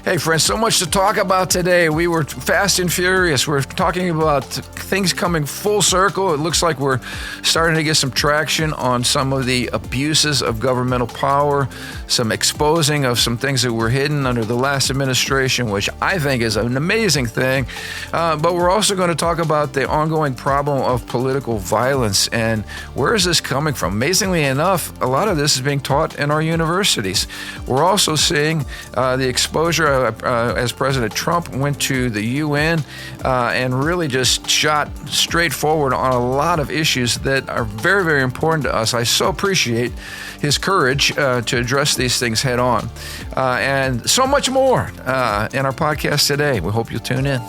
Hey friends, so much to talk about today. We were fast and furious. We're talking about things coming full circle. It looks like we're starting to get some traction on some of the abuses of governmental power, some exposing of some things that were hidden under the last administration, which I think is an amazing thing. But we're also going to talk about the ongoing problem of political violence and where is this coming from? Amazingly enough, a lot of this is being taught in our universities. We're also seeing the exposure as President Trump went to the UN and really just shot straight forward on a lot of issues that are very, very important to us. I so appreciate his courage to address these things head on. And so much more in our podcast today. We hope you'll tune in.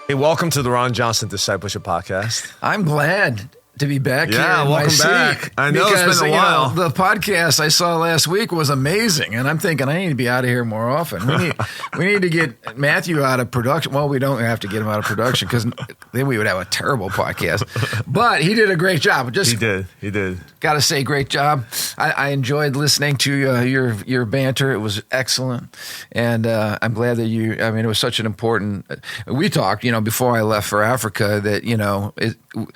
Hey, welcome to the Ron Johnson Discipleship Podcast. I'm glad to be back here. Yeah, welcome back. I know because, it's been a while. The podcast I saw last week was amazing, and I'm thinking I need to be out of here more often. We need to get Matthew out of production. Well, we don't have to get him out of production because then we would have a terrible podcast. But he did a great job. He did. Got to say, great job. I enjoyed listening to your banter. It was excellent, and I'm glad that it was such an important. We talked, before I left for Africa that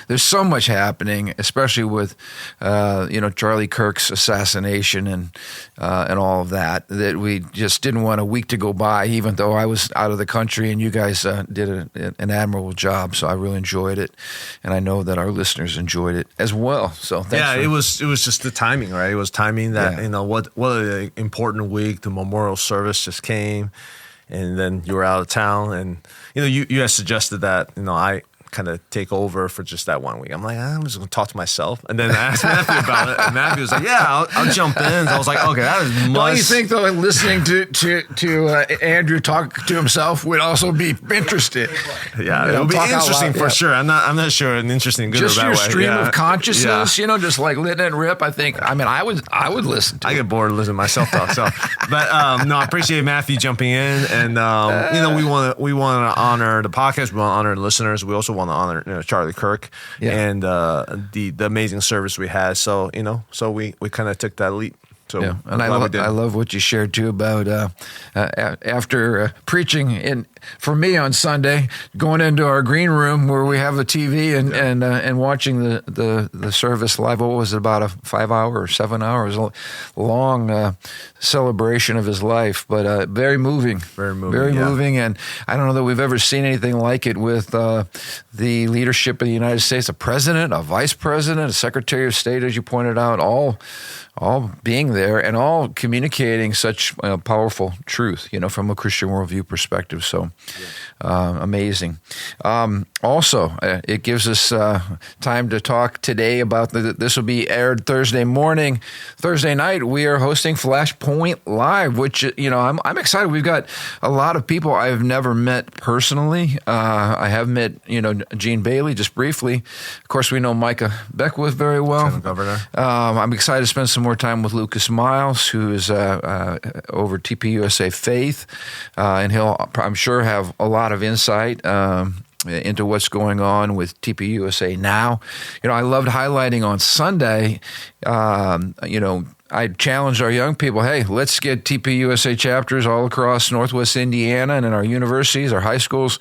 there's so much happening, especially with Charlie Kirk's assassination and all of that we just didn't want a week to go by, even though I was out of the country, and you guys did an admirable job. So I really enjoyed it, and I know that our listeners enjoyed it as well. So thanks. It was just the timing, right? It was timing that what an important week. The memorial service just came, and then you were out of town, and you had suggested that I kind of take over for just that 1 week. I'm like, I'm just going to talk to myself. And then I asked Matthew about it, and Matthew was like, yeah, I'll jump in. So I was like, okay, that is much. Don't you think, though, listening to Andrew talk to himself would also be interesting? Yeah, it would be interesting for sure. I'm not sure an interesting good just or bad way. Just your stream of consciousness, just like letting it rip. I would listen to it. I get bored listening to myself talk. So, but no, I appreciate Matthew jumping in, and we want to honor the podcast. We want to honor the listeners. We also want to honor Charlie Kirk and the amazing service we had. So so we kind of took that leap. So and I love what you shared too about after preaching for me on Sunday, going into our green room where we have a TV and watching the service live. What was it, about a 5 hour or 7 hours long celebration of his life, but very moving, moving. And I don't know that we've ever seen anything like it with the leadership of the United States, a president, a vice president, a secretary of state, as you pointed out, all being there and all communicating such powerful truth, from a Christian worldview perspective. So amazing. Also, it gives us time to talk today about this will be aired Thursday morning. Thursday night, we are hosting Flashpoint Live, which, I'm excited. We've got a lot of people I've never met personally. I have met, Gene Bailey just briefly. Of course, we know Micah Beckwith very well. Lieutenant Governor. I'm excited to spend some more time with Lucas Miles, who is over TPUSA Faith, and he'll, I'm sure, have a lot of insight into what's going on with TPUSA now. I loved highlighting on Sunday, I challenged our young people, hey, let's get TPUSA chapters all across Northwest Indiana and in our universities, our high schools.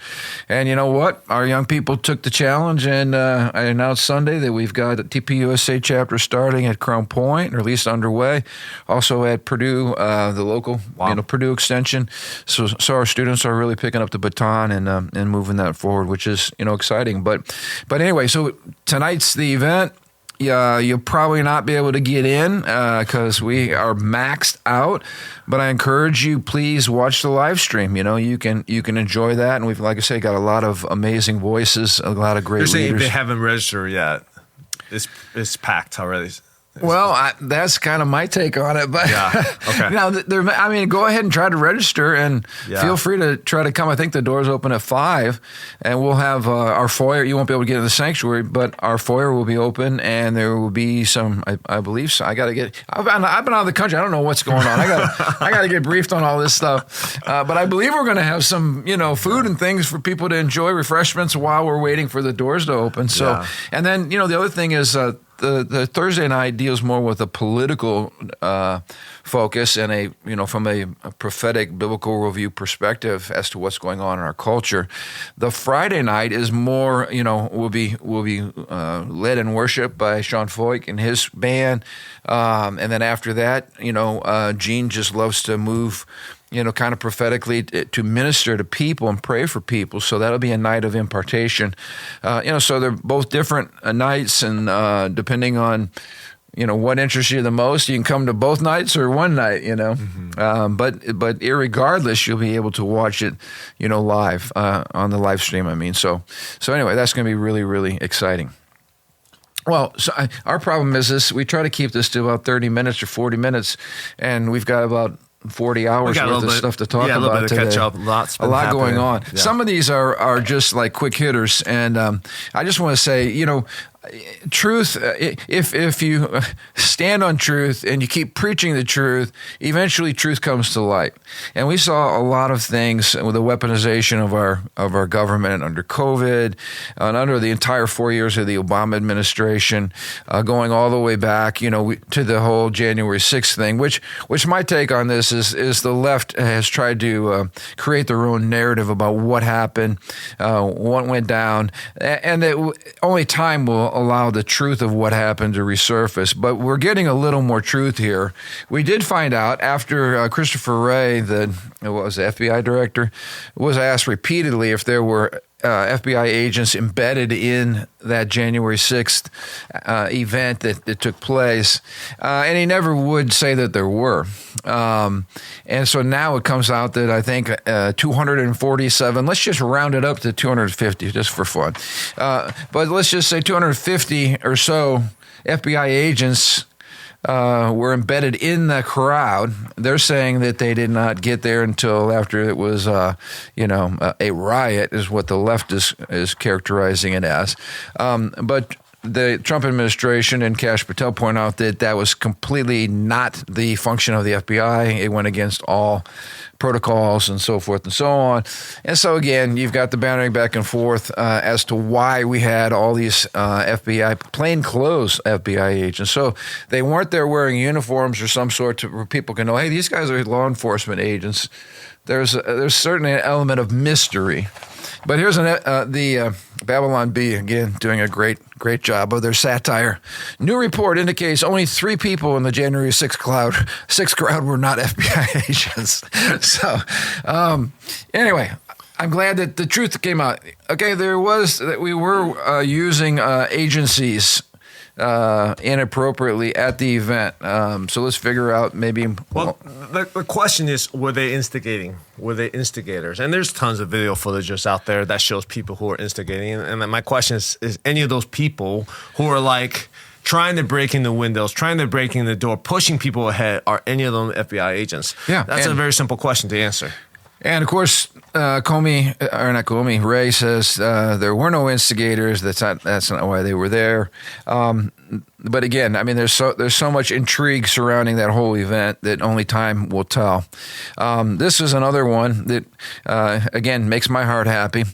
And you know what? Our young people took the challenge, and I announced Sunday that we've got a TPUSA chapter starting at Crown Point, or at least underway. Also at Purdue, the local Purdue Extension. So our students are really picking up the baton and moving that forward, which is exciting. But anyway, so tonight's the event. You'll probably not be able to get in because we are maxed out. But I encourage you, please watch the live stream. You can enjoy that, and we've, like I say, got a lot of amazing voices, a lot of great leaders. If they haven't registered yet, it's packed already. Well, that's kind of my take on it, but Okay. go ahead and try to register, and feel free to try to come. I think the doors open at 5, and we'll have our foyer. You won't be able to get in the sanctuary, but our foyer will be open, and there will be some. I believe so. I've been out of the country. I don't know what's going on. I got to get briefed on all this stuff, but I believe we're going to have some food and things for people to enjoy, refreshments while we're waiting for the doors to open. So, and then the other thing is. The Thursday night deals more with a political focus and from a prophetic biblical review perspective as to what's going on in our culture. The Friday night is more, will be led in worship by Sean Foyk and his band, and then after that, Gene just loves to move. Kind of prophetically to minister to people and pray for people. So that'll be a night of impartation. So they're both different nights, and depending on, what interests you the most, you can come to both nights or one night, Mm-hmm. But irregardless, you'll be able to watch it, live on the live stream. So anyway, that's going to be really, really exciting. Well, so our problem is this: we try to keep this to about 30 minutes or 40 minutes, and we've got about 40 hours worth of stuff to talk about. A little bit today. To catch up. A lot going on. Yeah. Some of these are just like quick hitters, and I just want to say, truth, if you stand on truth and you keep preaching the truth, eventually truth comes to light. And we saw a lot of things with the weaponization of our government under COVID and under the entire 4 years of the Obama administration, going all the way back, to the whole January 6th thing, which my take on this is the left has tried to create their own narrative about what happened, what went down, and that only time will allow the truth of what happened to resurface. But we're getting a little more truth here. We did find out after Christopher Wray, the FBI director, was asked repeatedly if there were FBI agents embedded in that January 6th event that took place, and he never would say that there were. And so now it comes out that I think 247, let's just round it up to 250 just for fun. But let's just say 250 or so FBI agents were embedded in the crowd. They're saying that they did not get there until after it was, a riot, is what the left is characterizing it as. But the Trump administration and Kash Patel point out that that was completely not the function of the FBI. It went against all protocols and so forth and so on. And so again, you've got the bantering back and forth as to why we had all these plainclothes FBI agents. So they weren't there wearing uniforms or some sort where people can know, hey, these guys are law enforcement agents. There's certainly an element of mystery. But here's the Babylon Bee, again, doing a great job of their satire. New report indicates only 3 people in the January 6th crowd were not FBI agents. So, anyway, I'm glad that the truth came out. Okay, we were using agencies inappropriately at the event. So let's figure out maybe. Well, the question is, were they instigating? Were they instigators? And there's tons of video footage just out there that shows people who are instigating. And my question is any of those people who are like trying to break in the windows, trying to break in the door, pushing people ahead, are any of them FBI agents? Yeah. That's a very simple question to answer. And of course, Ray says there were no instigators. That's not why they were there. But again, I mean, there's so much intrigue surrounding that whole event that only time will tell. This is another one that, again, makes my heart happy.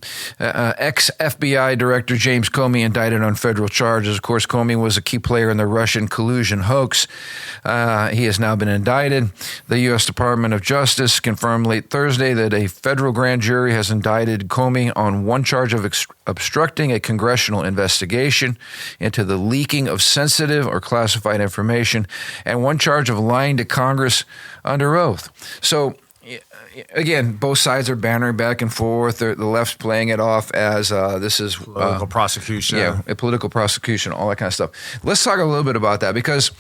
Ex-FBI Director James Comey indicted on federal charges. Of course, Comey was a key player in the Russian collusion hoax. He has now been indicted. The U.S. Department of Justice confirmed late Thursday that a federal grand jury has indicted Comey on one charge of obstructing a congressional investigation into the leaking of sensitive or classified information, and one charge of lying to Congress under oath. So, again, both sides are bantering back and forth. The left's playing it off as this is political prosecution. Yeah, a political prosecution, all that kind of stuff. Let's talk a little bit about that because,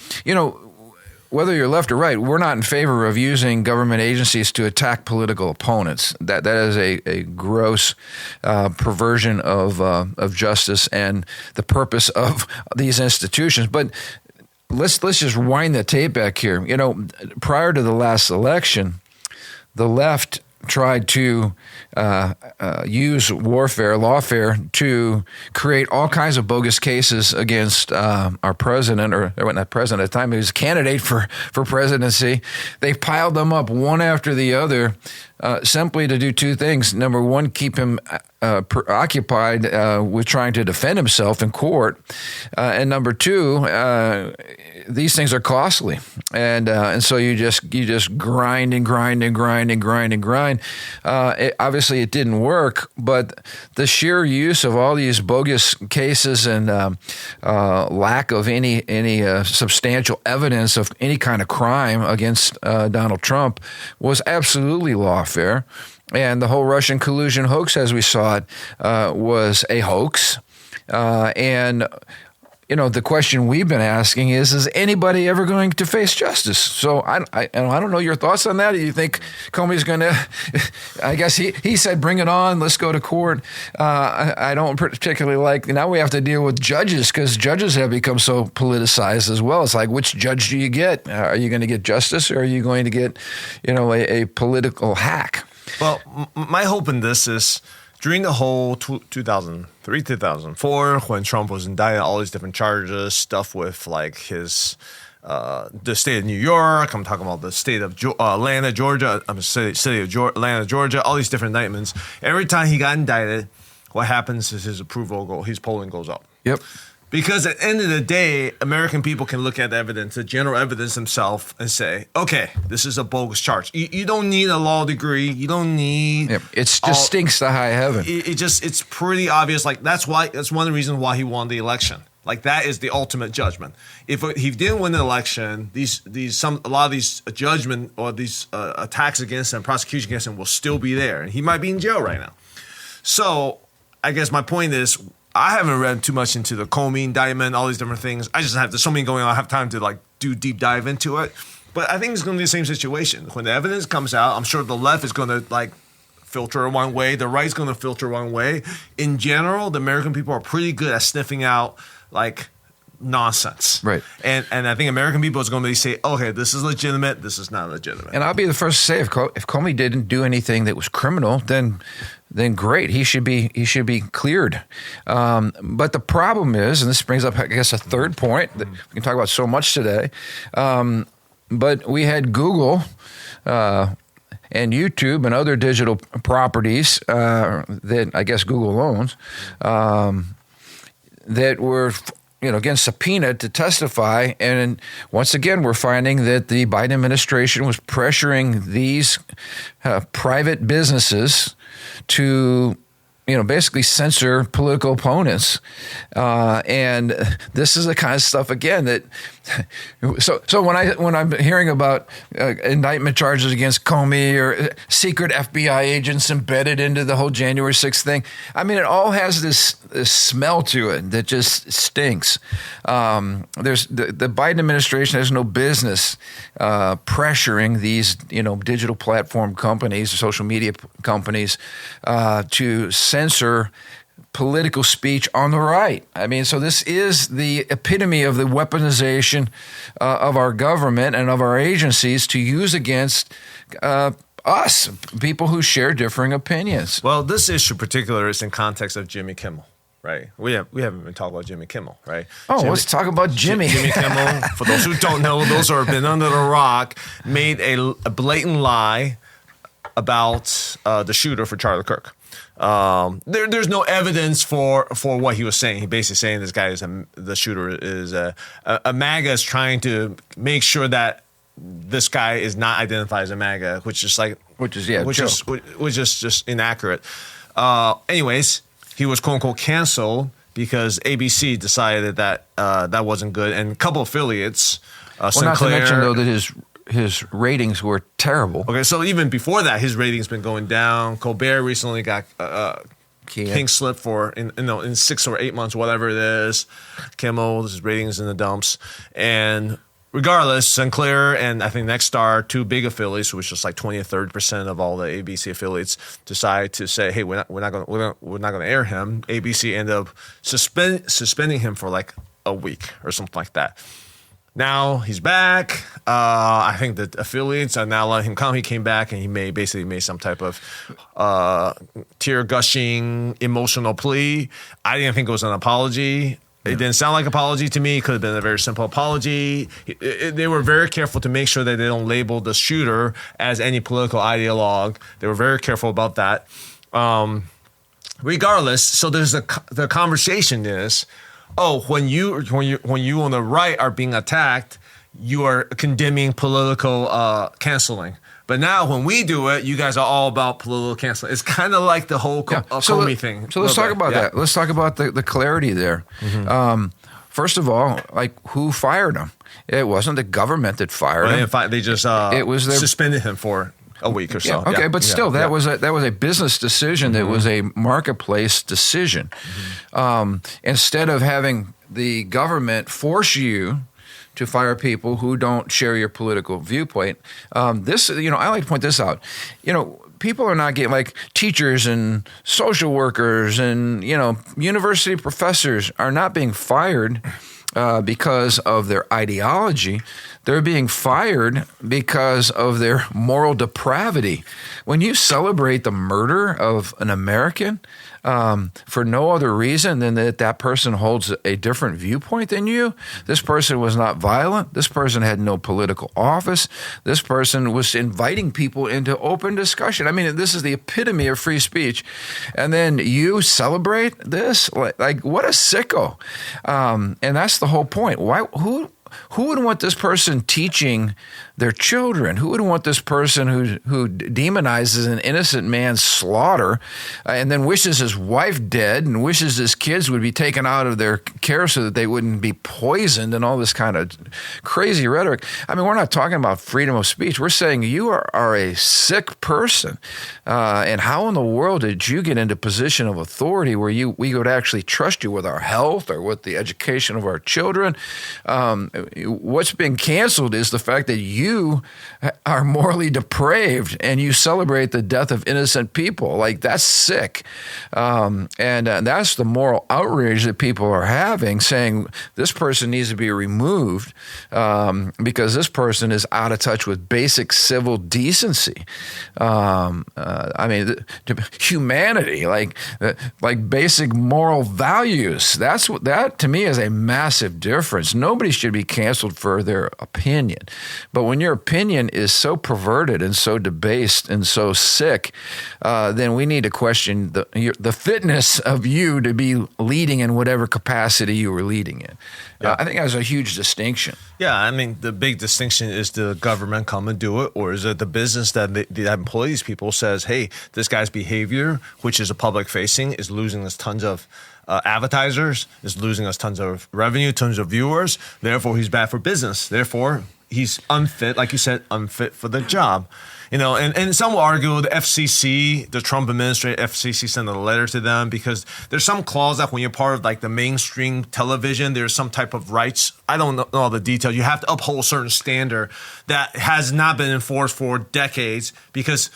whether you're left or right, we're not in favor of using government agencies to attack political opponents. That is a gross perversion of justice and the purpose of these institutions. But let's just wind the tape back here. You know, prior to the last election, the left tried to use lawfare to create all kinds of bogus cases against our president, or not president at the time, he was a candidate for presidency. They piled them up one after the other, simply to do two things. Number one, keep him occupied with trying to defend himself in court, and number two, these things are costly, and so you just grind and grind and grind and grind and grind. Obviously, it didn't work, but the sheer use of all these bogus cases and lack of any substantial evidence of any kind of crime against Donald Trump was absolutely lawfare. And the whole Russian collusion hoax, as we saw it, was a hoax. And you know, the question we've been asking is anybody ever going to face justice? So I don't know your thoughts on that. Do you think Comey's going to, I guess he said, bring it on, let's go to court. I don't particularly like, now we have to deal with judges, because judges have become so politicized as well. It's like, which judge do you get? Are you going to get justice, or are you going to get, you know, a political hack? Well, my hope in this is, during the whole 2003, 2004, when Trump was indicted, all these different charges, stuff with like his, the state of New York, I'm talking about the state of Atlanta, Georgia, city of Atlanta, Georgia, all these different indictments. Every time he got indicted, what happens is his polling goes up. Yep. Because at the end of the day, American people can look at the evidence, the general evidence themselves, and say, okay, this is a bogus charge. You don't need a law degree. You don't need... Yep. It just stinks to high heaven. It's pretty obvious. Like, that's one of the reasons why he won the election. Like, that is the ultimate judgment. If he didn't win the election, a lot of these judgment or these attacks against him, prosecution against him will still be there. And he might be in jail right now. So I guess my point is, I haven't read too much into the Comey indictment, all these different things. There's so many going on. I have time to like do deep dive into it. But I think it's going to be the same situation. When the evidence comes out, I'm sure the left is going to like filter one way. The right's going to filter one way. In general, the American people are pretty good at sniffing out like nonsense. Right. And I think American people is going to say, okay, this is legitimate. This is not legitimate. And I'll be the first to say, if Comey didn't do anything that was criminal, then great, he should be cleared. But the problem is, and this brings up, I guess, a third point that we can talk about so much today. But we had Google and YouTube and other digital properties that I guess Google owns that were, again, subpoenaed to testify. And once again, we're finding that the Biden administration was pressuring these private businesses to, basically censor political opponents. And this is the kind of stuff, again, that so when I'm hearing about indictment charges against Comey or secret FBI agents embedded into the whole January 6th thing, I mean, it all has this smell to it that just stinks. There's the Biden administration has no business pressuring these, digital platform companies, social media companies, to censor political speech on the right. I mean, so this is the epitome of the weaponization of our government and of our agencies to use against us, people who share differing opinions. Well, this issue particular is in context of Jimmy Kimmel, right? We haven't been talking about Jimmy Kimmel, right? Let's talk about Jimmy. Jimmy Kimmel, for those who don't know, those who have been under the rock, made a blatant lie about the shooter for Charlie Kirk. There's no evidence for what he was saying. He basically saying this guy the shooter is a MAGA is trying to make sure that this guy is not identified as a MAGA, which is just inaccurate. Anyways, he was quote unquote canceled because ABC decided that that wasn't good, and a couple affiliates, Sinclair, not to mention though that his ratings were terrible. Okay, so even before that, his ratings been going down. Colbert recently got pink slip for in 6 or 8 months, whatever it is. Kimmel, his ratings in the dumps. And regardless, Sinclair and I think Nexstar, two big affiliates, which is like 20 or 30% of all the ABC affiliates, decide to say, hey, we're not going to air him. ABC ended up suspending him for like a week or something like that. Now he's back. I think the affiliates are now letting him come. He came back and he basically made some type of tear gushing emotional plea. I didn't think it was an apology. It didn't sound like an apology to me. It could have been a very simple apology. They were very careful to make sure that they don't label the shooter as any political ideologue. They were very careful about that. Regardless, so there's the conversation is, when you on the right are being attacked, you are condemning political canceling. But now when we do it, you guys are all about political canceling. It's kind of like the whole Comey thing. So let's talk about that. Let's talk about the clarity there. Mm-hmm. First of all, like, who fired him? It wasn't the government that fired him. They just suspended him for a week or so. Yeah, okay, but still, that was a business decision. Mm-hmm. That was a marketplace decision. Mm-hmm. Instead of having the government force you to fire people who don't share your political viewpoint, I like to point this out. People are not getting, like, teachers and social workers and university professors are not being fired because of their ideology. They're being fired because of their moral depravity. When you celebrate the murder of an American for no other reason than that person holds a different viewpoint than you, this person was not violent, this person had no political office, this person was inviting people into open discussion. I mean, this is the epitome of free speech. And then you celebrate this? Like what a sicko. And that's the whole point. Who would want this person teaching their children? Who would want this person who demonizes an innocent man's slaughter and then wishes his wife dead and wishes his kids would be taken out of their care so that they wouldn't be poisoned and all this kind of crazy rhetoric? I mean, we're not talking about freedom of speech. We're saying you are a sick person. And how in the world did you get into a position of authority where we would actually trust you with our health or with the education of our children? What's been canceled is the fact that you are morally depraved and you celebrate the death of innocent people. Like, that's sick. And that's the moral outrage that people are having, saying this person needs to be removed because this person is out of touch with basic civil decency. Humanity, like basic moral values. That to me is a massive difference. Nobody should be canceled for their opinion. But when your opinion is so perverted and so debased and so sick, then we need to question the fitness of you to be leading in whatever capacity you were leading in. Yeah. I think that's a huge distinction. Yeah, I mean, the big distinction is the government come and do it, or is it the business that the employees people says, hey, this guy's behavior, which is a public facing, is losing us tons of advertisers, is losing us tons of revenue, tons of viewers. Therefore, he's bad for business. Therefore, he's unfit, like you said, unfit for the job. And some will argue the FCC, the Trump administration, FCC sent a letter to them because there's some clause that when you're part of like the mainstream television, there's some type of rights. I don't know all the details. You have to uphold a certain standard that has not been enforced for decades because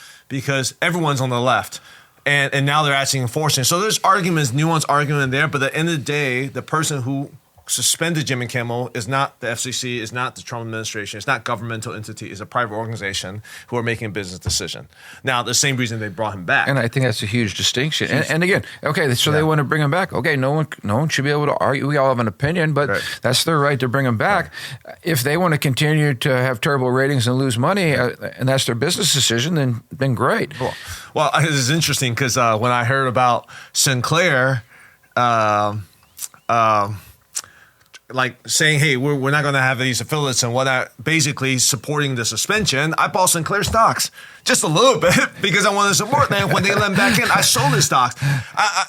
everyone's on the left. And now they're actually enforcing. So there's arguments, nuanced argument there. But at the end of the day, the person who suspended Jimmy Kimmel is not the FCC, is not the Trump administration, it's not governmental entity, it's a private organization who are making a business decision. Now, the same reason they brought him back. And I think that's a huge distinction. And again, okay, so they want to bring him back. Okay, no one should be able to argue. We all have an opinion, but that's their right to bring him back. Right. If they want to continue to have terrible ratings and lose money, and that's their business decision, then great. Cool. Well, this is interesting because when I heard about Sinclair, like saying, hey, we're not going to have these affiliates and basically supporting the suspension, I bought Sinclair stocks just a little bit because I wanted to support them. When they let them back in, I sold the stocks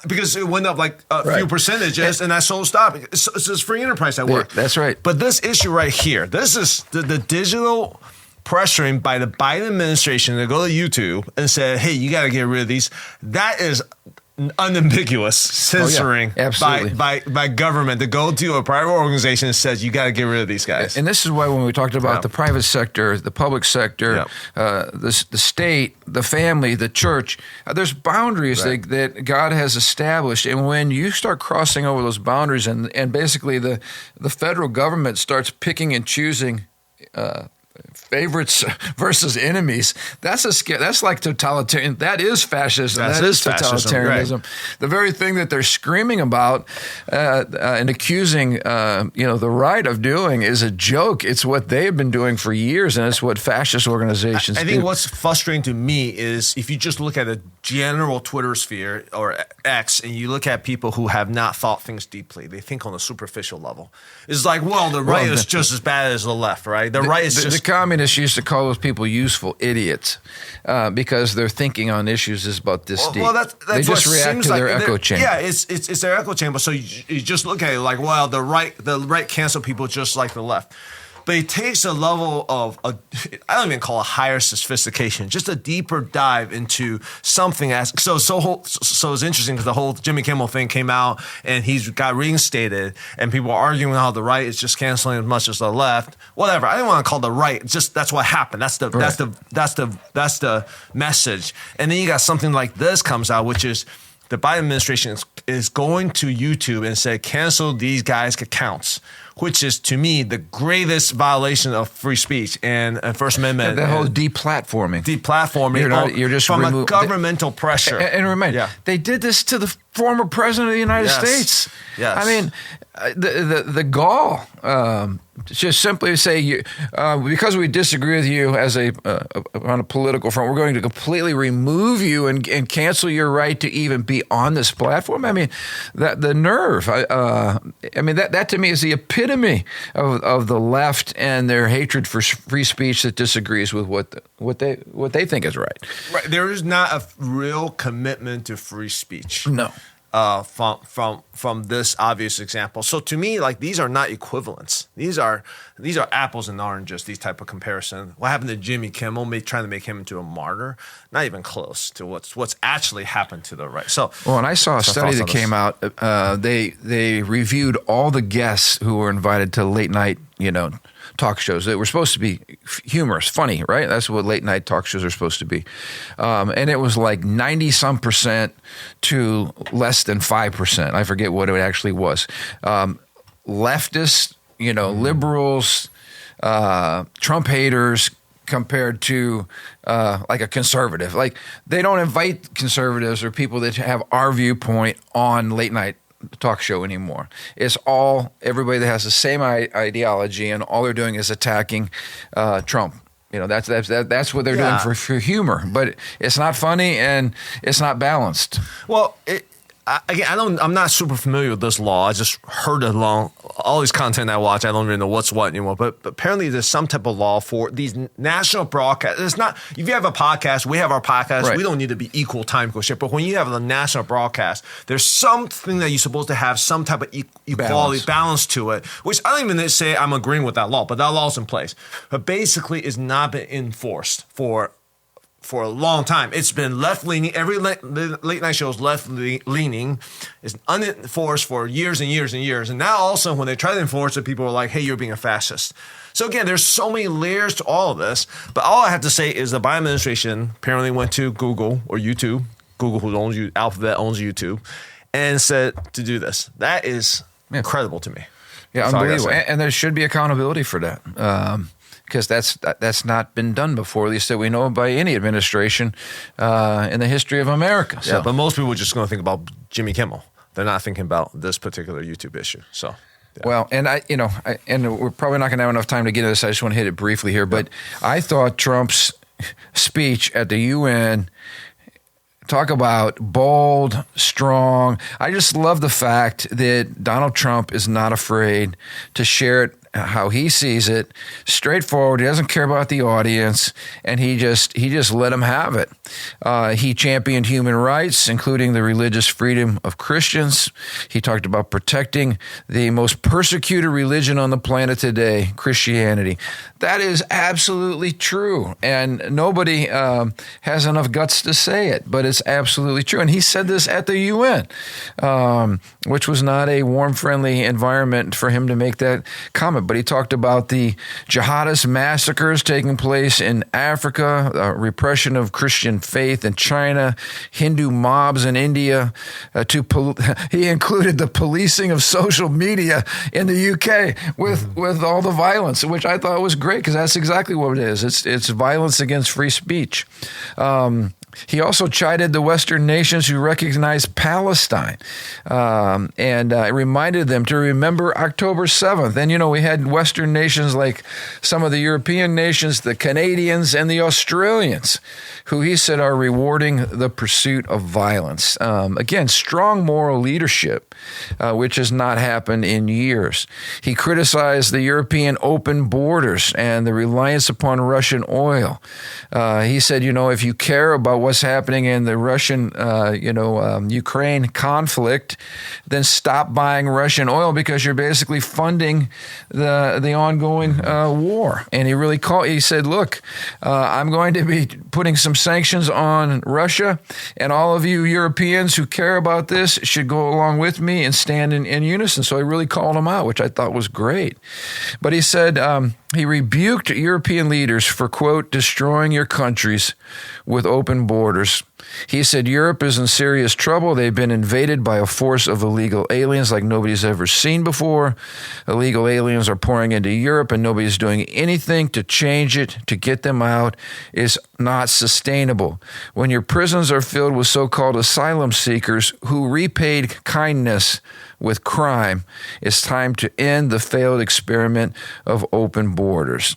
because it went up like a few percentages and I sold stock. It's free enterprise at work. That's right. But this issue right here, this is the digital pressuring by the Biden administration to go to YouTube and say, hey, you got to get rid of these. That is unambiguous censoring absolutely. by government to go to a private organization that says you got to get rid of these guys. And this is why when we talked about the private sector, the public sector, the state, the family, the church, there's boundaries that God has established. And when you start crossing over those boundaries and basically the federal government starts picking and choosing favorites versus enemies, that's like totalitarian. That is fascism. That is totalitarianism. Right. The very thing that they're screaming about and accusing the right of doing is a joke. It's what they've been doing for years, and it's what fascist organizations I think what's frustrating to me is if you just look at a general Twitter sphere or X and you look at people who have not thought things deeply, they think on a superficial level. It's like, well, the right is just as bad as the left, right? The right is just... The communists used to call those people useful idiots because their thinking on issues is about this deep. Well, that's they just react to their echo chamber. Yeah, it's their echo chamber. So you just look at it like, well, the right cancel people just like the left. But it takes a level of, I don't even call it higher sophistication, just a deeper dive into something. So it's interesting because the whole Jimmy Kimmel thing came out and he's got reinstated and people are arguing how the right is just canceling as much as the left. Whatever. I didn't want to call the right. It's just that's what happened. That's the message. And then you got something like this comes out, which is the Biden administration is going to YouTube and say cancel these guys' accounts, which is, to me, the greatest violation of free speech and First Amendment. The whole deplatforming. You're just from a governmental pressure. And remember, they did this to the former president of the United States. Yes. I mean, the gall. Just simply say, because we disagree with you as on a political front, we're going to completely remove you and cancel your right to even be on this platform. I mean, the nerve. I mean, that to me is the epitome of the left and their hatred for free speech that disagrees with what they think is right. Right. There is not a real commitment to free speech. No. From this obvious example. So to me, like, these are not equivalents. These are apples and oranges, these type of comparison. What happened to Jimmy Kimmel, trying to make him into a martyr? Not even close to what's actually happened to the right. So, and I saw a study that came out. They reviewed all the guests who were invited to late night, talk shows that were supposed to be humorous, funny, right? That's what late night talk shows are supposed to be. And it was like 90-some% to less than 5%. I forget what it actually was. Leftists, liberals, Trump haters compared to like a conservative. Like, they don't invite conservatives or people that have our viewpoint on late night talk show anymore. It's all everybody that has the same ideology, and all they're doing is attacking Trump. That's what they're doing for humor, but it's not funny and it's not balanced. Well, I'm not super familiar with this law. I just heard it along all these content I watch. I don't really know what's what anymore. But apparently there's some type of law for these national broadcasts. It's not, if you have a podcast, we have our podcast. Right. We don't need to be equal time quotient. But when you have a national broadcast, there's something that you're supposed to have some type of equality, balance to it, which I don't even say I'm agreeing with that law, but that law's in place. But basically it's not been enforced for a long time. It's been left-leaning. Every late night show is left-leaning. It's unenforced for years and years and years. And now also when they try to enforce it, people are like, hey, you're being a fascist. So again, there's so many layers to all of this. But all I have to say is the Biden administration apparently went to Google or YouTube, Google, who owns Alphabet owns YouTube, and said to do this. That is incredible to me. Yeah, unbelievable. And there should be accountability for that. Because that's not been done before, at least that we know by any administration in the history of America. So. Yeah, but most people are just going to think about Jimmy Kimmel. They're not thinking about this particular YouTube issue. So, yeah. Well, and and we're probably not going to have enough time to get into this. I just want to hit it briefly here. But I thought Trump's speech at the UN, talk about bold, strong. I just love the fact that Donald Trump is not afraid to share it how he sees it, straightforward. He doesn't care about the audience, and he just let him have it. He championed human rights, including the religious freedom of Christians. He talked about protecting the most persecuted religion on the planet today, Christianity. That is absolutely true, and nobody has enough guts to say it, but it's absolutely true. And he said this at the UN, which was not a warm, friendly environment for him to make that comment. But he talked about the jihadist massacres taking place in Africa, repression of Christian faith in China, Hindu mobs in India. He included the policing of social media in the UK with all the violence, which I thought was great, because that's exactly what it is. It's violence against free speech. He also chided the Western nations who recognized Palestine and reminded them to remember October 7th. And, we had Western nations like some of the European nations, the Canadians and the Australians, who he said are rewarding the pursuit of violence. Again, strong moral leadership, which has not happened in years. He criticized the European open borders and the reliance upon Russian oil. He said, if you care about what's happening in the Russian, Ukraine conflict, then stop buying Russian oil, because you're basically funding the ongoing war. And he said, look, I'm going to be putting some sanctions on Russia, and all of you Europeans who care about this should go along with me and stand in unison. So he really called him out, which I thought was great. But he said, he rebuked European leaders for, quote, destroying your countries with open borders. He said Europe is in serious trouble. They've been invaded by a force of illegal aliens like nobody's ever seen before. Illegal aliens are pouring into Europe, and nobody's doing anything to change it, to get them out. It's not sustainable. When your prisons are filled with so-called asylum seekers who repaid kindness with crime, it's time to end the failed experiment of open borders.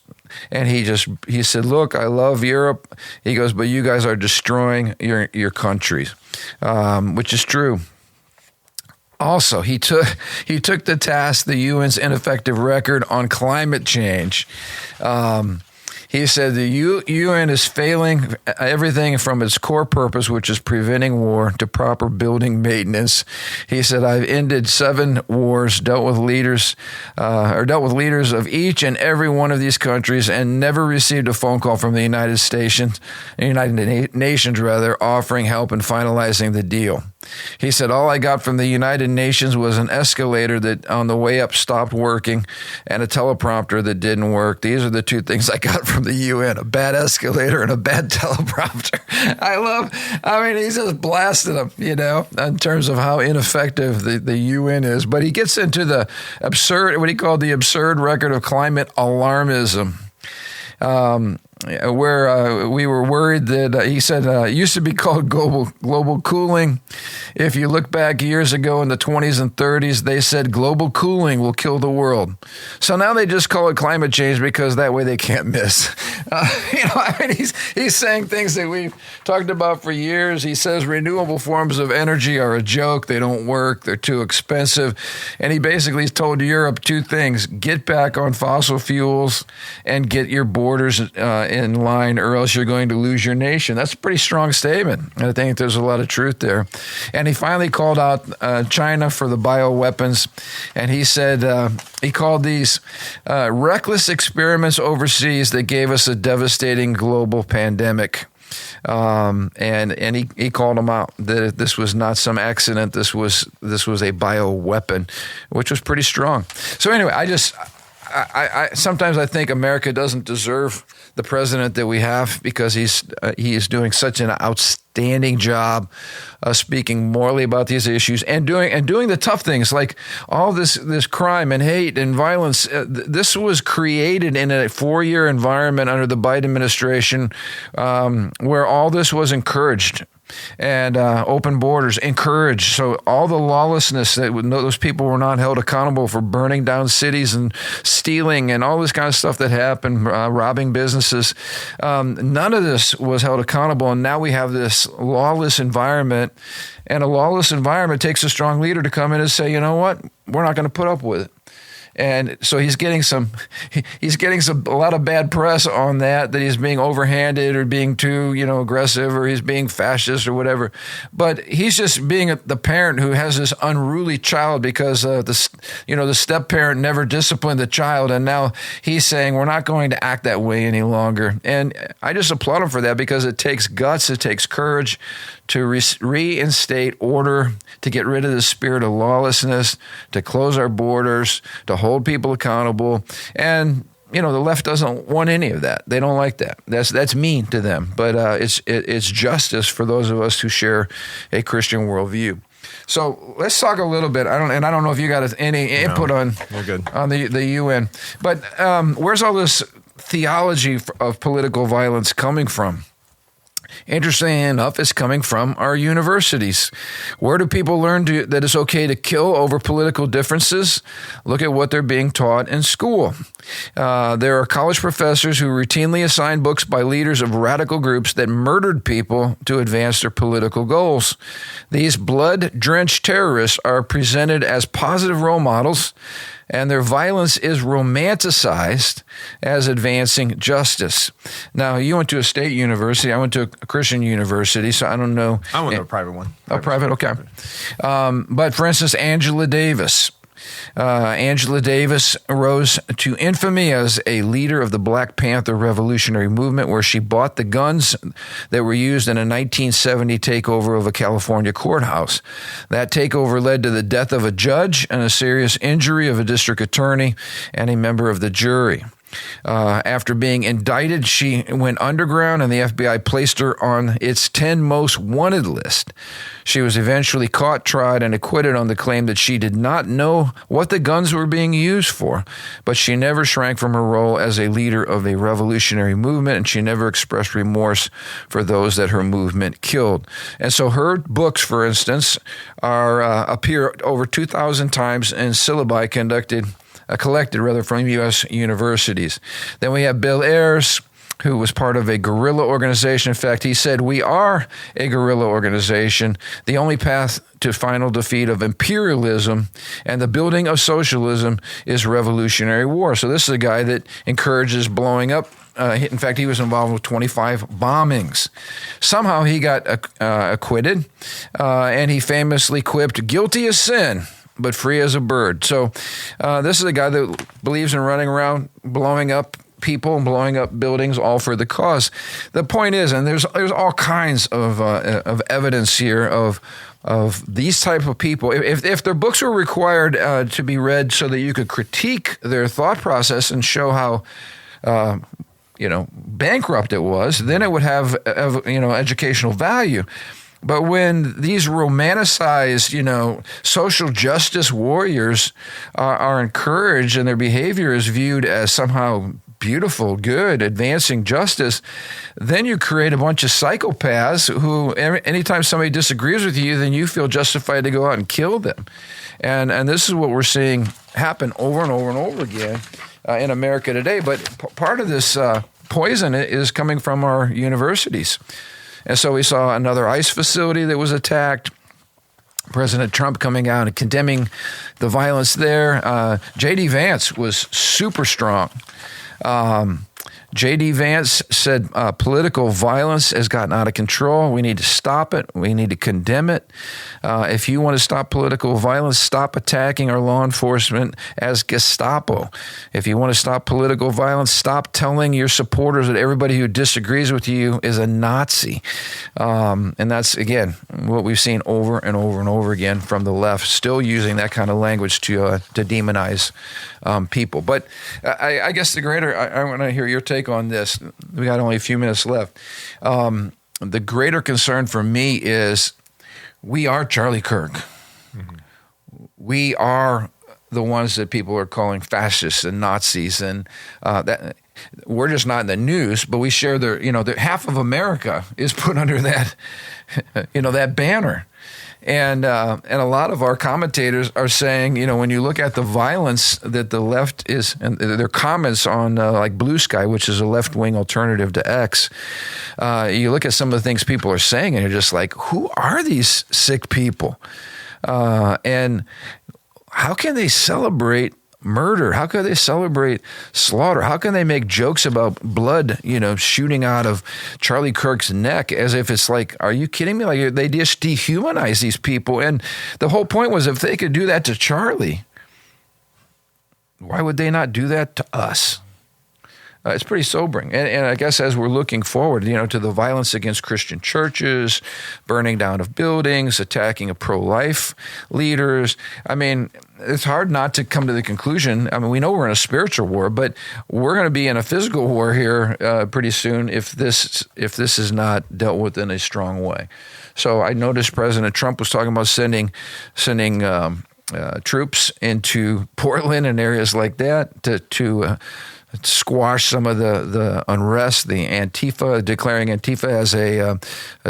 And he said, look, I love Europe. He goes, but you guys are destroying your countries, which is true. Also, he took to task the UN's ineffective record on climate change. He said the UN is failing everything from its core purpose, which is preventing war, to proper building maintenance. He said, I've ended 7 wars, dealt with leaders of each and every one of these countries, and never received a phone call from the United Nations, offering help in finalizing the deal. He said, all I got from the United Nations was an escalator that on the way up stopped working, and a teleprompter that didn't work. These are the 2 things I got from the UN, a bad escalator and a bad teleprompter. He's just blasted them, in terms of how ineffective the UN is. But he gets into the what he called the absurd record of climate alarmism. Where we were worried that he said it used to be called global cooling. If you look back years ago in the 20s and 30s, they said global cooling will kill the world. So now they just call it climate change, because that way they can't miss. He's saying things that we've talked about for years. He says renewable forms of energy are a joke. They don't work. They're too expensive. And he basically told Europe 2 things: get back on fossil fuels and get your borders in line, or else you're going to lose your nation. That's a pretty strong statement. I think there's a lot of truth there. And he finally called out China for the bioweapons. And he said he called these reckless experiments overseas that gave us a devastating global pandemic. And he called them out, that this was not some accident. This was a bioweapon, which was pretty strong. So anyway, I sometimes I think America doesn't deserve the president that we have, because he is doing such an outstanding job speaking morally about these issues and doing the tough things, like all this crime and hate and violence. This was created in a 4-year environment under the Biden administration, where all this was encouraged. And open borders encouraged. So all the lawlessness that those people were not held accountable for burning down cities and stealing and all this kind of stuff that happened, robbing businesses. None of this was held accountable. And now we have this lawless environment. And a lawless environment takes a strong leader to come in and say, you know what? We're not going to put up with it. And so he's getting a lot of bad press on that he's being overhanded or being too, aggressive, or he's being fascist or whatever. But he's just being the parent who has this unruly child because the step parent never disciplined the child, and now he's saying we're not going to act that way any longer. And I just applaud him for that, because it takes guts, it takes courage to reinstate order, to get rid of the spirit of lawlessness, to close our borders, to hold people accountable. And the left doesn't want any of that. They don't like that. That's mean to them. But it's justice for those of us who share a Christian worldview. So let's talk a little bit. I don't know if you got any input on the UN, but where's all this theology of political violence coming from? Interestingly enough, it's coming from our universities. Where do people learn that it's okay to kill over political differences? Look at what they're being taught in school. There are college professors who routinely assign books by leaders of radical groups that murdered people to advance their political goals. These blood-drenched terrorists are presented as positive role models, and their violence is romanticized as advancing justice. Now, you went to a state university. I went to a Christian university, so I don't know. I went to a private one. Oh, private, okay. But for instance, Angela Davis. Angela Davis rose to infamy as a leader of the Black Panther Revolutionary Movement, where she bought the guns that were used in a 1970 takeover of a California courthouse. That takeover led to the death of a judge and a serious injury of a district attorney and a member of the jury. After being indicted, she went underground, and the FBI placed her on its 10 most wanted list. She was eventually caught, tried, and acquitted on the claim that she did not know what the guns were being used for, but she never shrank from her role as a leader of a revolutionary movement, and she never expressed remorse for those that her movement killed. And so her books, for instance, appear over 2,000 times in syllabi collected from U.S. universities. Then we have Bill Ayers, who was part of a guerrilla organization. In fact, he said, "We are a guerrilla organization. The only path to final defeat of imperialism and the building of socialism is revolutionary war." So this is a guy that encourages blowing up. In fact, he was involved with 25 bombings. Somehow he got acquitted, and he famously quipped, "Guilty as sin, but free as a bird." So this is a guy that believes in running around blowing up people and blowing up buildings, all for the cause. The point is, and there's all kinds of evidence here of these type of people. If their books were required to be read so that you could critique their thought process and show how bankrupt it was, then it would have educational value. But when these romanticized, social justice warriors are encouraged and their behavior is viewed as somehow beautiful, good, advancing justice, then you create a bunch of psychopaths who, anytime somebody disagrees with you, then you feel justified to go out and kill them. And this is what we're seeing happen over and over and over again in America today. But part of this poison is coming from our universities. And so we saw another ICE facility that was attacked. President Trump coming out and condemning the violence there. J.D. Vance was super strong. J.D. Vance said political violence has gotten out of control. We need to stop it. We need to condemn it. If you want to stop political violence, stop attacking our law enforcement as Gestapo. If you want to stop political violence, stop telling your supporters that everybody who disagrees with you is a Nazi. And that's, again, what we've seen over and over and over again from the left, still using that kind of language to demonize people. But I guess I want to hear your take on this. We got only a few minutes left. The greater concern for me is we are Charlie Kirk. Mm-hmm. We are the ones that people are calling fascists and Nazis, and that we're just not in the news, but we share half of America is put under that, that banner. And a lot of our commentators are saying, when you look at the violence that the left is, and their comments on like Blue Sky, which is a left-wing alternative to X, you look at some of the things people are saying, and you're just like, who are these sick people? And how can they celebrate murder? How can they celebrate slaughter? How can they make jokes about blood, shooting out of Charlie Kirk's neck as if it's like, are you kidding me? Like, they just dehumanize these people. And the whole point was, if they could do that to Charlie, why would they not do that to us? It's pretty sobering. And I guess as we're looking forward, to the violence against Christian churches, burning down of buildings, attacking of pro-life leaders, it's hard not to come to the conclusion. We know we're in a spiritual war, but we're going to be in a physical war here pretty soon if this is not dealt with in a strong way. So I noticed President Trump was talking about sending troops into Portland and areas like that to squash some of the unrest, the Antifa, declaring Antifa as a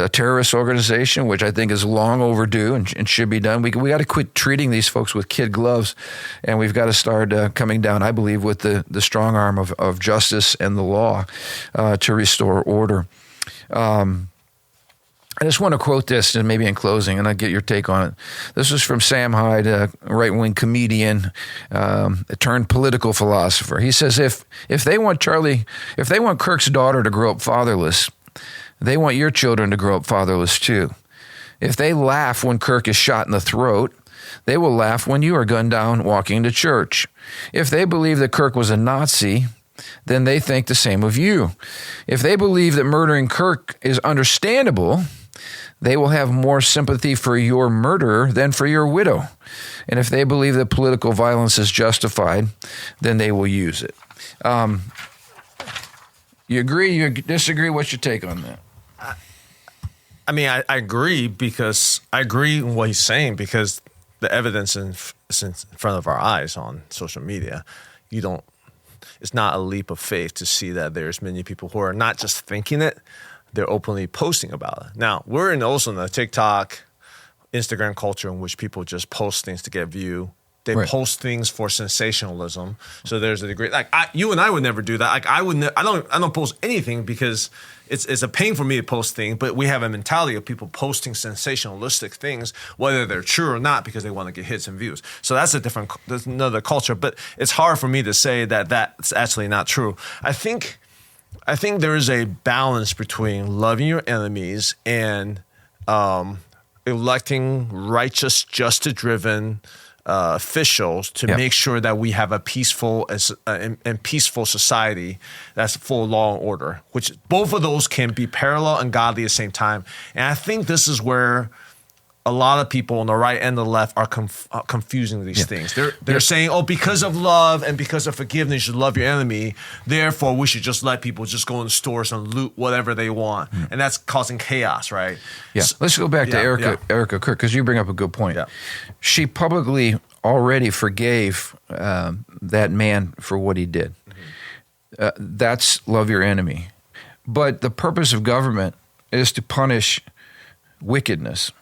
terrorist organization, which I think is long overdue and should be done. We got to quit treating these folks with kid gloves, and we've got to start coming down, I believe, with the strong arm of justice and the law to restore order. I just want to quote this, and maybe in closing, and I'll get your take on it. This is from Sam Hyde, a right-wing comedian turned political philosopher. He says, if they want Kirk's daughter to grow up fatherless, they want your children to grow up fatherless too. If they laugh when Kirk is shot in the throat, they will laugh when you are gunned down walking to church. If they believe that Kirk was a Nazi, then they think the same of you. If they believe that murdering Kirk is understandable, they will have more sympathy for your murderer than for your widow. And if they believe that political violence is justified, then they will use it. You agree? You disagree? What's your take on that? I agree, because I agree in what he's saying, because the evidence is in front of our eyes on social media. It's not a leap of faith to see that there's many people who are not just thinking it, they're openly posting about it. Now, we're also in the TikTok, Instagram culture in which people just post things to get view. They post things for sensationalism. So there's a degree, like you and I would never do that. Like I don't post anything because it's a pain for me to post things. But we have a mentality of people posting sensationalistic things, whether they're true or not, because they want to get hits and views. So that's another culture. But it's hard for me to say that that's actually not true. I think there is a balance between loving your enemies and electing righteous, justice-driven officials to make sure that we have a peaceful and peaceful society that's full of law and order, which both of those can be parallel and godly at the same time. And I think this is where a lot of people on the right and the left are confusing these things. They're saying, because of love and because of forgiveness, you should love your enemy. Therefore, we should just let people just go in the stores and loot whatever they want. And that's causing chaos, right? Yeah. Let's go back to Erica Kirk, because you bring up a good point. Yeah. She publicly already forgave that man for what he did. That's love your enemy. But the purpose of government is to punish wickedness.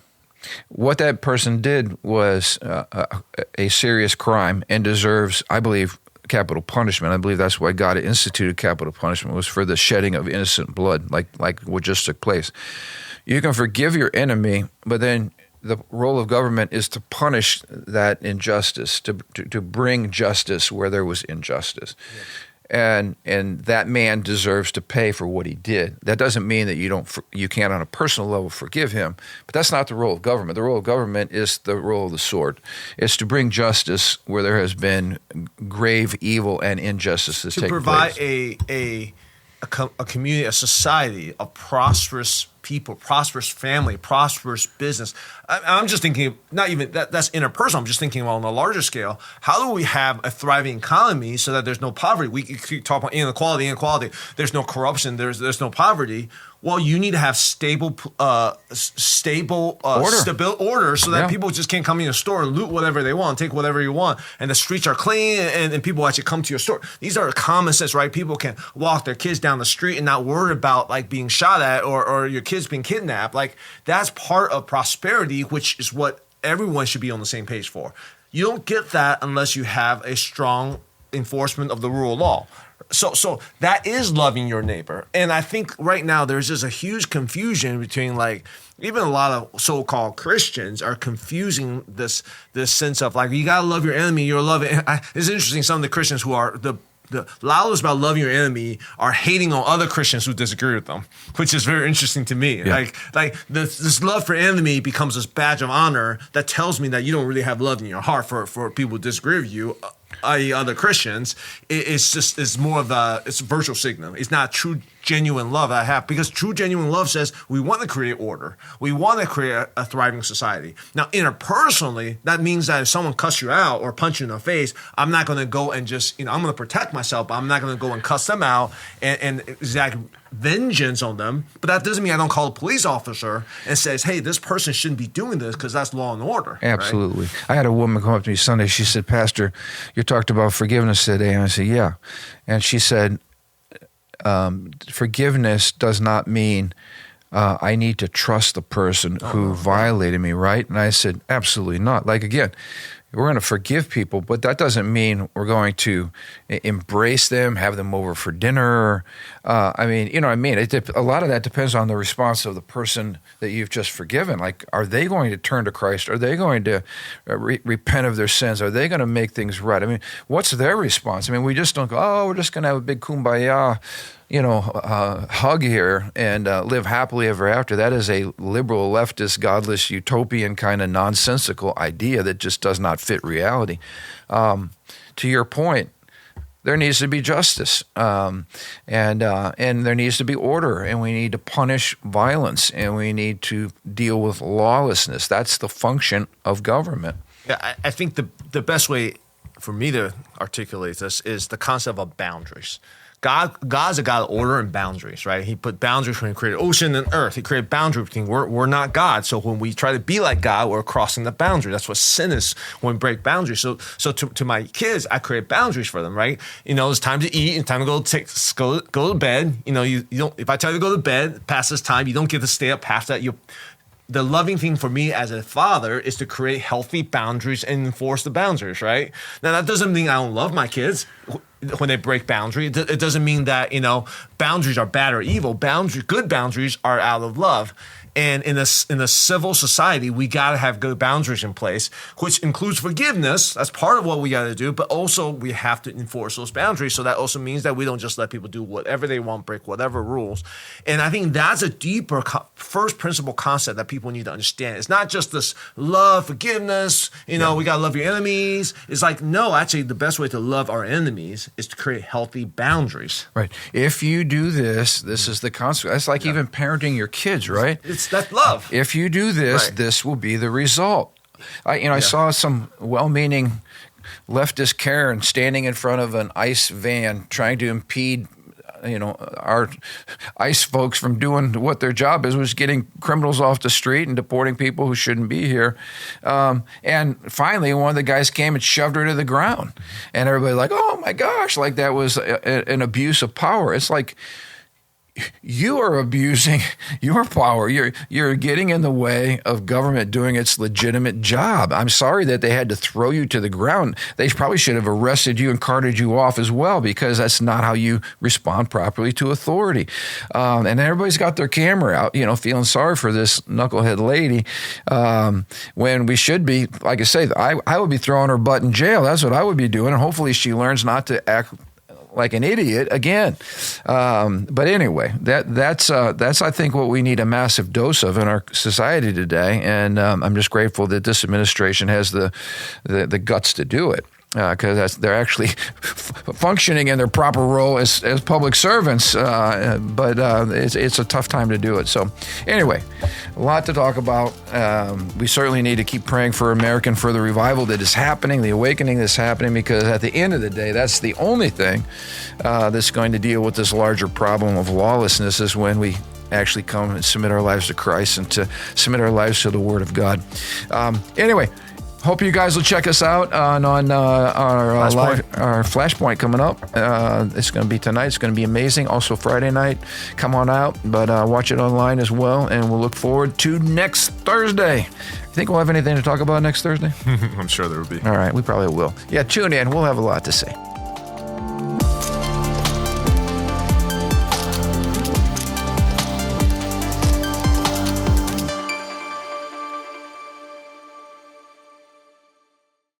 What that person did was a serious crime and deserves, I believe, capital punishment. I believe that's why God instituted capital punishment, was for the shedding of innocent blood, like what just took place. You can forgive your enemy, but then the role of government is to punish that injustice, to bring justice where there was injustice. Yeah. And that man deserves to pay for what he did. That doesn't mean that you can't on a personal level forgive him, but that's not the role of government. The role of government is the role of the sword. It's to bring justice where there has been grave evil and injustice to take place. To provide a community, a society of prosperous people, prosperous family, prosperous business. I'm just thinking, not even that's interpersonal. I'm just thinking on a larger scale. How do we have a thriving economy so that there's no poverty? We keep talking about inequality. There's no corruption. There's no poverty. Well, you need to have stable order so that people just can't come in your store and loot whatever they want, take whatever you want, and the streets are clean and people actually come to your store. These are common sense, right? People can walk their kids down the street and not worry about like being shot at or your kids being kidnapped. Like that's part of prosperity, which is what everyone should be on the same page for. You don't get that unless you have a strong enforcement of the rule of law. So that is loving your neighbor. And I think right now there's just a huge confusion between like, even a lot of so-called Christians are confusing this sense of like, you got to love your enemy, you're loving. It's interesting, some of the Christians who are the loudest about loving your enemy are hating on other Christians who disagree with them, which is very interesting to me. Yeah. Like this love for enemy becomes this badge of honor that tells me that you don't really have love in your heart for people who disagree with you, i.e. other Christians. It's more of it's a virtual signal. It's not true, genuine love I have, because true, genuine love says we want to create order. We want to create a thriving society. Now, interpersonally, that means that if someone cuss you out or punch you in the face, I'm not going to go and just, I'm going to protect myself, but I'm not going to go and cuss them out and exact vengeance on them. But that doesn't mean I don't call a police officer and says, hey, this person shouldn't be doing this, because that's law and order. Absolutely. Right? I had a woman come up to me Sunday. She said, Pastor, you talked about forgiveness today. And I said, yeah. And she said, forgiveness does not mean I need to trust the person who violated me, right? And I said, absolutely not. Like, again, we're going to forgive people, but that doesn't mean we're going to embrace them, have them over for dinner. I mean, you know what I mean? A lot of that depends on the response of the person that you've just forgiven. Like, are they going to turn to Christ? Are they going to repent of their sins? Are they going to make things right? I mean, what's their response? I mean, we just don't go, oh, we're just going to have a big kumbaya, hug here and live happily ever after. That is a liberal, leftist, godless, utopian kind of nonsensical idea that just does not fit reality. To your point, there needs to be justice, and there needs to be order, and we need to punish violence, and we need to deal with lawlessness. That's the function of government. Yeah, I think the best way for me to articulate this is the concept of boundaries. God's a God of order and boundaries, right? He put boundaries when he created ocean and earth. He created boundaries between we're not God. So when we try to be like God, we're crossing the boundary. That's what sin is, when we break boundaries. So to my kids, I create boundaries for them, right? It's time to eat and time to go to bed. You don't, if I tell you to go to bed past this time, you don't get to stay up past that. The loving thing for me as a father is to create healthy boundaries and enforce the boundaries, right? Now, that doesn't mean I don't love my kids when they break boundaries. It doesn't mean that, boundaries are bad or evil. Good boundaries are out of love. And in a civil society, we got to have good boundaries in place, which includes forgiveness. That's part of what we got to do. But also, we have to enforce those boundaries. So that also means that we don't just let people do whatever they want, break whatever rules. And I think that's a deeper first principle concept that people need to understand. It's not just this love, forgiveness, we got to love your enemies. It's like, no, actually, the best way to love our enemies is to create healthy boundaries. Right. If you do this is the consequence. It's like even parenting your kids, right? That's love. If you do this, this will be the result. I saw some well-meaning leftist Karen standing in front of an ICE van trying to impede, our ICE folks from doing what their job is, was getting criminals off the street and deporting people who shouldn't be here. And finally, one of the guys came and shoved her to the ground. And everybody's like, oh my gosh, like that was an abuse of power. It's like, you are abusing your power. You're getting in the way of government doing its legitimate job. I'm sorry that they had to throw you to the ground. They probably should have arrested you and carted you off as well, because that's not how you respond properly to authority. And everybody's got their camera out, feeling sorry for this knucklehead lady, when we should be, like I say, I would be throwing her butt in jail. That's what I would be doing. And hopefully she learns not to act like an idiot again. But anyway, that's I think what we need a massive dose of in our society today. And I'm just grateful that this administration has the guts to do it. Because they're actually functioning in their proper role as public servants, but it's a tough time to do it. So anyway, a lot to talk about. We certainly need to keep praying for America, for the revival that is happening, the awakening that's happening, because at the end of the day, that's the only thing that's going to deal with this larger problem of lawlessness, is when we actually come and submit our lives to Christ and to submit our lives to the Word of God. Anyway, hope you guys will check us out on our Flashpoint coming up. It's going to be tonight. It's going to be amazing. Also Friday night. Come on out, but watch it online as well. And we'll look forward to next Thursday. You think we'll have anything to talk about next Thursday? I'm sure there will be. All right, we probably will. Yeah, tune in. We'll have a lot to say.